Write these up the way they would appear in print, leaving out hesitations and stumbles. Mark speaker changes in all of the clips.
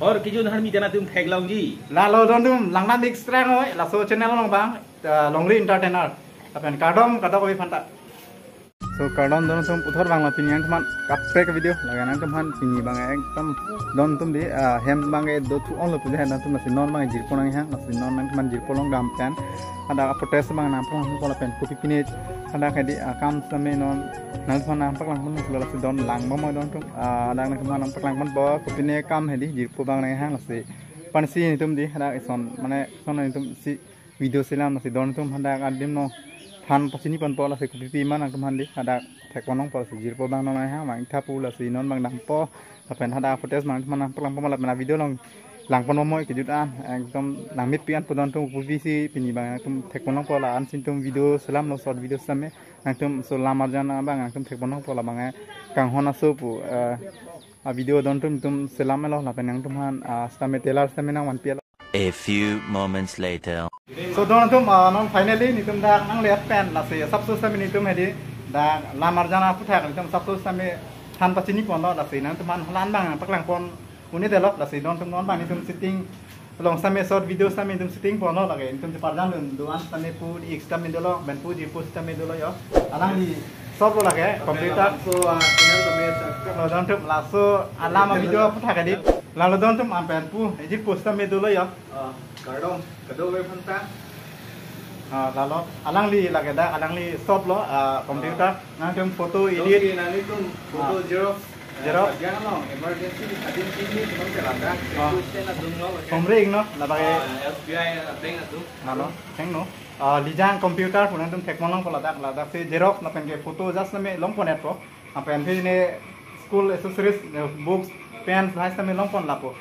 Speaker 1: और किजो नहर मी जना तुम थैगलाऊं जी
Speaker 2: लालो don tum langna mix strang oi la so channel long bang longri entertainer apen kadom kata koi phanta so kadom don tum uthor bang la pinian teman kapre ke video lagana tum han pini bang ekdom don tum di hem bang e do tu on lo puja dan tum masih non bang jir ponang hang masih non nang teman jir polong dam pen ada protes bang na pon ko la pen kopi pini ada kadi kam same non nang teman nampak lang pun lo la don lang mo don tum ada nang teman nampak lang pun bawa kopi ne kam hedi jir po bang nang hang masih pansi ni tum di ada ison mane son ni tum si video silam masih don tum ada adim no than pasini pan pola se kupi man ang tumhan di ada thekwanong pola se jir po bang non ha mang tha pula si non bang dam po apen ada footage mang man pelang pemala na video long lang pon moy ke jutaan ekdom lang mit pian podon tum kupi si pini bang tum thekwanong pola an sin tum video silam no short video same ang tum so lamar jana bang ang tum thekwanong pola bang kang hona so pu video don tum silam lo la pen ang tum han stame telar stame nang wan pial.
Speaker 3: A few moments later.
Speaker 2: So don tum non finally ni tum dak nang left pen la se sabsu sami ni tum hedi da la marjana puthak ni tum sabsu sami than pachini pon lo la se nang tum han lan bang paklang pon uni de lo la se don tum non bang ni tum sitting long sami short video sami tum sitting pon lo la ge tum se parjang lun duan sami pu x sami de lo ben pu ji pu sami de lo yo alang di sob lo la ge computer so channel sami lo don tum la so alama video puthak edi lalu don tum ampen pu ji pu sami de lo yo kadong kadong we phanta lalu alang li lagi dah alang li shop lo komputer nanti foto edit nanti tu foto zero jangan lo emergency adin sini cuma terada itu channel dung lo komring no lah pakai FBI adin tu lalu heng no lijang komputer pun nanti teknologi pola dak si zero na pen ke foto just name long pon etro apa yang ni school accessories books pen bahas name long pon lapo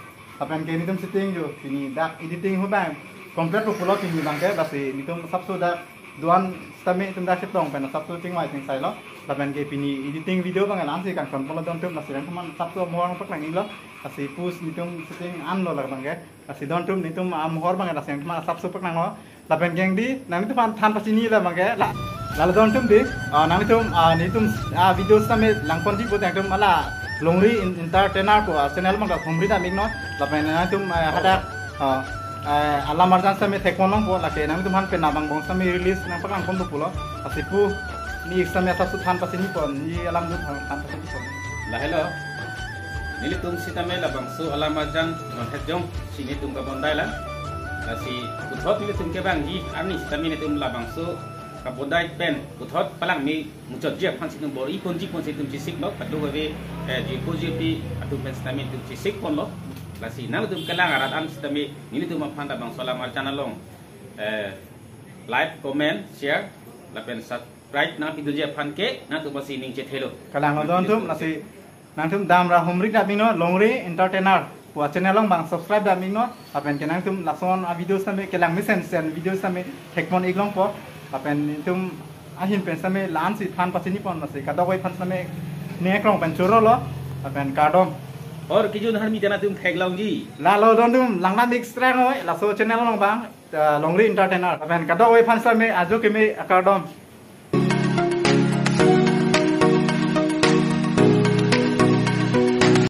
Speaker 2: apa yang ni tum setting jo sini dak editing ho bang komplit tu pulau tinggi bangke basi ni tum sabtu dak duan stame tum dak setong pen sabtu ting mai ting sai lo apa yang pini editing video bang alam sih kan kon pulau don tum nasi dan teman sabtu mohor pak lang lo basi push ni tum setting an lo lah bangke basi don tum ni tum mohor bang nasi yang teman sabtu pak lang lo apa yang di nanti tu than pasti ni lah bangke lalu don tum di nanti tum video stame lang pon di buat yang tum malah longri entertainer ko channel mang ka khomri da migno lapen na tum hada alam marjan same thekmonong ko lake nang tum han pe na bang bong same release nang pakang kon pulo asipu ni same sabsu than pasini pon ni alam du than pasini pon
Speaker 1: la hello nili tum sitame la bang su alam marjan non hejong sini tum ka bondai la si uthot ni tum ke bang ji ani sitame ni tum la bang su kabodai pen uthot palang mi mucot je phang situm bori pon ji pon situm cisik lo padu we ji ko ji pi atu pen sitame tum cisik pon lo la si nang tum kalang arat am sitame ni tum phanda bang sola mar channel long like comment share la pen subscribe na video je phan ke na tu basi ning che thelo
Speaker 2: kalang don tum nasi nang tum dam ra homri da mino longri entertainer wa channel long bang subscribe da mino apen kenang tum lason video same kelang misen sen video same thekmon iglong po apen tum ahin pen same lan si than pasini pon nasi kata koi phan same ne krong pen choro lo apen kadom
Speaker 1: और किजो नहर मी जना तुम थैगलाऊं जी
Speaker 2: लालो don tum langna mix strang oi la so channel long bang longri entertainer apen kata koi phan same ajo ke me kadom